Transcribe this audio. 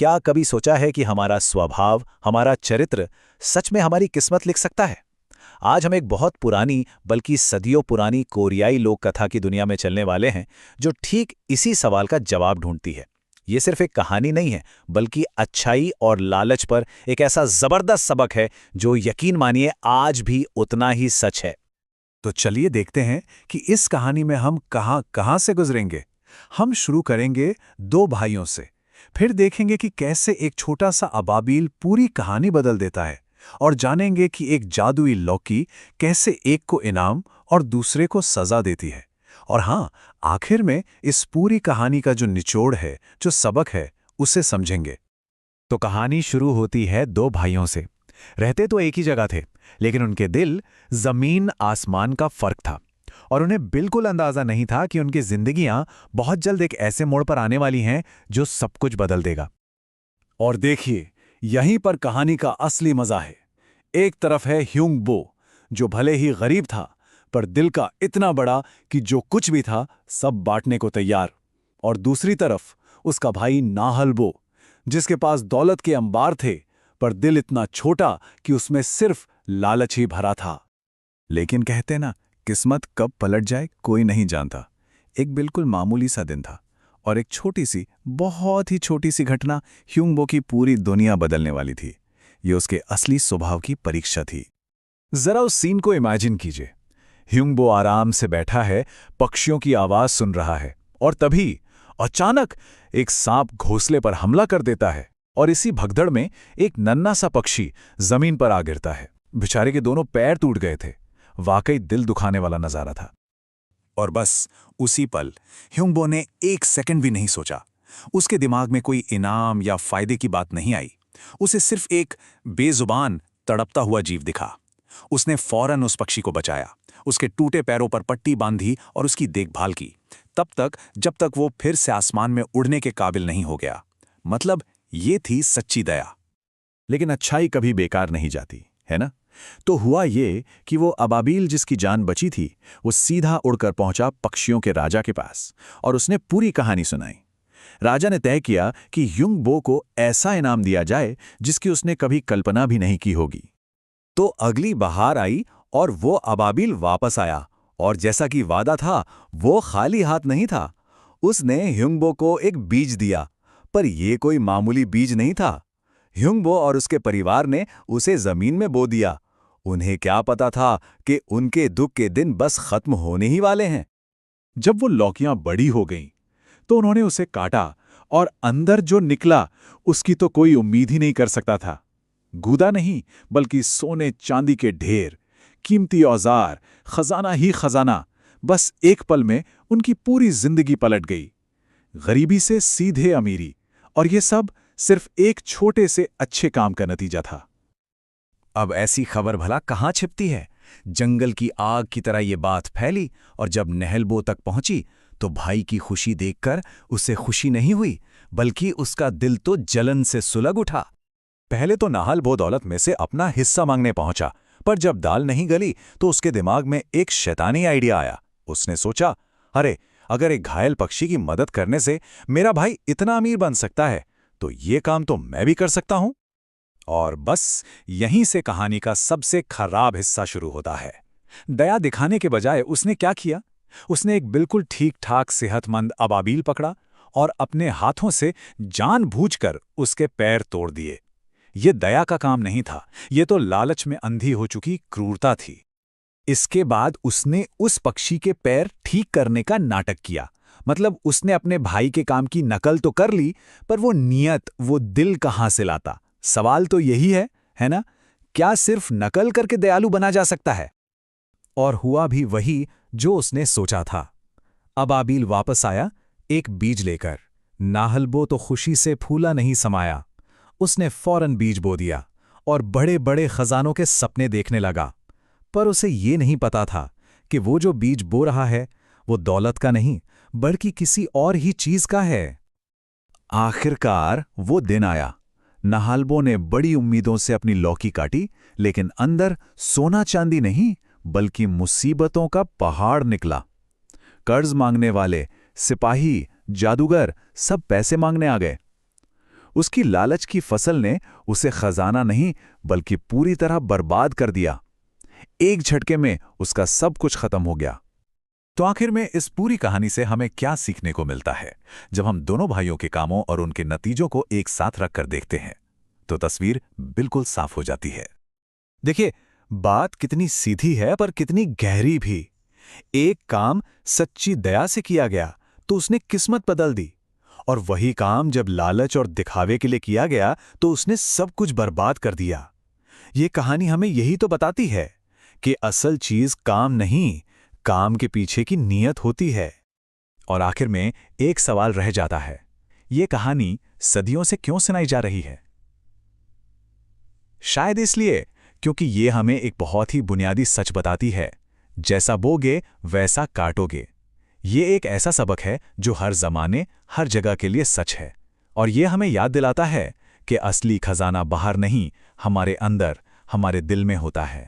क्या कभी सोचा है कि हमारा स्वभाव, हमारा चरित्र सच में हमारी किस्मत लिख सकता है? आज हम एक बहुत पुरानी, बल्कि सदियों पुरानी कोरियाई लोक कथा की दुनिया में चलने वाले हैं, जो ठीक इसी सवाल का जवाब ढूंढती है। ये सिर्फ एक कहानी नहीं है, बल्कि अच्छाई और लालच पर एक ऐसा जबरदस्त सबक है जो यकीन मानिए आज भी उतना ही सच है। तो चलिए देखते हैं कि इस कहानी में हम कहां कहां से गुजरेंगे। हम शुरू करेंगे दो भाइयों से, फिर देखेंगे कि कैसे एक छोटा सा अबाबिल पूरी कहानी बदल देता है, और जानेंगे कि एक जादुई लौकी कैसे एक को इनाम और दूसरे को सजा देती है। और हाँ, आखिर में इस पूरी कहानी का जो निचोड़ है, जो सबक है, उसे समझेंगे। तो कहानी शुरू होती है दो भाइयों से। रहते तो एक ही जगह थे, लेकिन उनके दिल जमीन आसमान का फर्क था, और उन्हें बिल्कुल अंदाजा नहीं था कि उनकी जिंदगियां बहुत जल्द एक ऐसे मोड़ पर आने वाली हैं जो सब कुछ बदल देगा। और देखिए, यहीं पर कहानी का असली मजा है। एक तरफ है ह्युंग बो, जो भले ही गरीब था, पर दिल का इतना बड़ा कि जो कुछ भी था सब बांटने को तैयार। और दूसरी तरफ उसका भाई नाहल बो, जिसके पास दौलत के अंबार थे, पर दिल इतना छोटा कि उसमें सिर्फ लालच ही भरा था। लेकिन कहते ना, किस्मत कब पलट जाए कोई नहीं जानता। एक बिल्कुल मामूली सा दिन था, और एक छोटी सी, बहुत ही छोटी सी घटना ह्युंगबो की पूरी दुनिया बदलने वाली थी। ये उसके असली स्वभाव की परीक्षा थी। जरा उस सीन को इमेजिन कीजिए। ह्युंगबो आराम से बैठा है, पक्षियों की आवाज सुन रहा है, और तभी अचानक एक सांप घोंसले पर हमला कर देता है, और इसी भगदड़ में एक नन्हा सा पक्षी जमीन पर आ गिरता है। बेचारे के दोनों पैर टूट गए थे। वाकई दिल दुखाने वाला नजारा था। और बस उसी पल ह्युंगबो ने एक सेकंड भी नहीं सोचा। उसके दिमाग में कोई इनाम या फायदे की बात नहीं आई। उसे सिर्फ एक बेजुबान, तड़पता हुआ जीव दिखा। उसने फौरन उस पक्षी को बचाया, उसके टूटे पैरों पर पट्टी बांधी और उसकी देखभाल की, तब तक जब तक वो फिर से आसमान में उड़ने के काबिल नहीं हो गया। मतलब ये थी सच्ची दया। लेकिन अच्छाई कभी बेकार नहीं जाती, है ना? तो हुआ ये कि वो अबाबिल जिसकी जान बची थी, वो सीधा उड़कर पहुंचा पक्षियों के राजा के पास, और उसने पूरी कहानी सुनाई। राजा ने तय किया कि ह्युंगबो को ऐसा इनाम दिया जाए जिसकी उसने कभी कल्पना भी नहीं की होगी। तो अगली बहार आई और वो अबाबिल वापस आया, और जैसा कि वादा था, वो खाली हाथ नहीं था। उसने ह्युंगबो को एक बीज दिया, पर यह कोई मामूली बीज नहीं था। ह्युंगबो और उसके परिवार ने उसे जमीन में बो दिया। उन्हें क्या पता था कि उनके दुख के दिन बस खत्म होने ही वाले हैं। जब वो लौकियां बड़ी हो गईं, तो उन्होंने उसे काटा, और अंदर जो निकला उसकी तो कोई उम्मीद ही नहीं कर सकता था। गूदा नहीं, बल्कि सोने चांदी के ढेर, कीमती औजार, खजाना ही खजाना। बस एक पल में उनकी पूरी जिंदगी पलट गई। गरीबी से सीधे अमीरी, और ये सब सिर्फ एक छोटे से अच्छे काम का नतीजा था। अब ऐसी खबर भला कहाँ छिपती है? जंगल की आग की तरह ये बात फैली, और जब नहलबो तक पहुंची, तो भाई की खुशी देखकर उसे खुशी नहीं हुई, बल्कि उसका दिल तो जलन से सुलग उठा। पहले तो नाहलबो दौलत में से अपना हिस्सा मांगने पहुंचा, पर जब दाल नहीं गली तो उसके दिमाग में एक शैतानी आइडिया आया। उसने सोचा, अरे, अगर एक घायल पक्षी की मदद करने से मेरा भाई इतना अमीर बन सकता है, तो ये काम तो मैं भी कर सकता हूं। और बस यहीं से कहानी का सबसे खराब हिस्सा शुरू होता है। दया दिखाने के बजाय उसने क्या किया? उसने एक बिल्कुल ठीक-ठाक सेहतमंद अबाबिल पकड़ा और अपने हाथों से जानबूझकर उसके पैर तोड़ दिए। ये दया का काम नहीं था, ये तो लालच में अंधी हो चुकी क्रूरता थी। इसके बाद उसने उस पक्षी के पैर ठीक करने का नाटक किया। मतलब उसने अपने भाई के काम की नकल तो कर ली, पर वो नियत, वो दिल कहाँ से लाता? सवाल तो यही है ना? क्या सिर्फ नकल करके दयालु बना जा सकता है? और हुआ भी वही जो उसने सोचा था। अबाबिल वापस आया, एक बीज लेकर। नाहलबो तो खुशी से फूला नहीं समाया। उसने फौरन बीज बो दिया और बड़े बड़े खजानों के सपने देखने लगा। पर उसे ये नहीं पता था कि वो जो बीज बो रहा है, वो दौलत का नहीं, बल्कि किसी और ही चीज का है। आखिरकार वो दिन आया। नाहलबो ने बड़ी उम्मीदों से अपनी लौकी काटी, लेकिन अंदर सोना चांदी नहीं, बल्कि मुसीबतों का पहाड़ निकला। कर्ज मांगने वाले, सिपाही, जादूगर सब पैसे मांगने आ गए। उसकी लालच की फसल ने उसे खजाना नहीं बल्कि पूरी तरह बर्बाद कर दिया। एक झटके में उसका सब कुछ खत्म हो गया। तो आखिर में इस पूरी कहानी से हमें क्या सीखने को मिलता है? जब हम दोनों भाइयों के कामों और उनके नतीजों को एक साथ रखकर देखते हैं तो तस्वीर बिल्कुल साफ हो जाती है। देखिए, बात कितनी सीधी है पर कितनी गहरी भी। एक काम सच्ची दया से किया गया तो उसने किस्मत बदल दी, और वही काम जब लालच और दिखावे के लिए किया गया तो उसने सब कुछ बर्बाद कर दिया। ये कहानी हमें यही तो बताती है कि असल चीज काम नहीं, काम के पीछे की नीयत होती है। और आखिर में एक सवाल रह जाता है, ये कहानी सदियों से क्यों सुनाई जा रही है? शायद इसलिए क्योंकि ये हमें एक बहुत ही बुनियादी सच बताती है, जैसा बोगे वैसा काटोगे। ये एक ऐसा सबक है जो हर जमाने हर जगह के लिए सच है, और ये हमें याद दिलाता है कि असली खजाना बाहर नहीं, हमारे अंदर, हमारे दिल में होता है।